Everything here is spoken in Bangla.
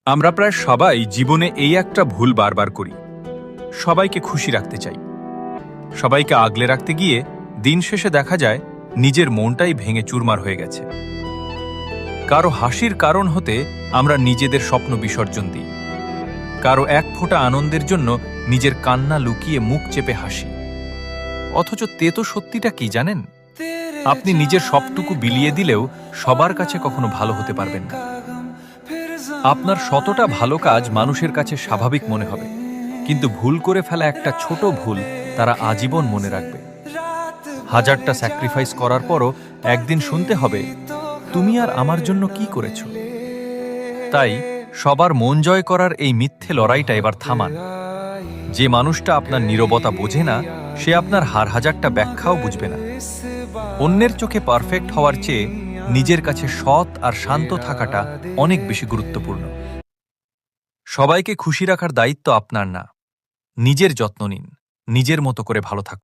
আমরা প্রায় সবাই জীবনে এই একটা ভুল বারবার করি। সবাইকে খুশি রাখতে চাই, সবাইকে আগলে রাখতে গিয়ে দিন শেষে দেখা যায় নিজের মনটাই ভেঙে চুরমার হয়ে গেছে। কারো হাসির কারণ হতে আমরা নিজেদের স্বপ্ন বিসর্জন দিই, কারো এক ফোঁটা আনন্দের জন্য নিজের কান্না লুকিয়ে মুখ চেপে হাসি। অথচ তেতো সত্যিটা কি জানেন? আপনি নিজের সবটুকু বিলিয়ে দিলেও সবার কাছে কখনো ভালো হতে পারবেন না। আপনার শতটা ভালো কাজ মানুষের কাছে স্বাভাবিক মনে হবে, কিন্তু ভুল করে ফেলা একটা ছোট ভুল তারা আজীবন মনে রাখবে। হাজারটা স্যাক্রিফাইস করার পরও একদিন শুনতে হবে, তুমি আর আমার জন্য কি করেছ? তাই সবার মন জয় করার এই মিথ্যে লড়াইটা এবার থামান। যে মানুষটা আপনার নীরবতা বোঝে না, সে আপনার হাজারটা ব্যাখ্যাও বুঝবে না। অন্যের চোখে পারফেক্ট হওয়ার চেয়ে নিজের কাছে সৎ আর শান্ত থাকাটা অনেক বেশি গুরুত্বপূর্ণ। সবাইকে খুশি রাখার দায়িত্ব আপনার না। নিজের যত্ন নিন, নিজের মতো করে ভালো থাকুন।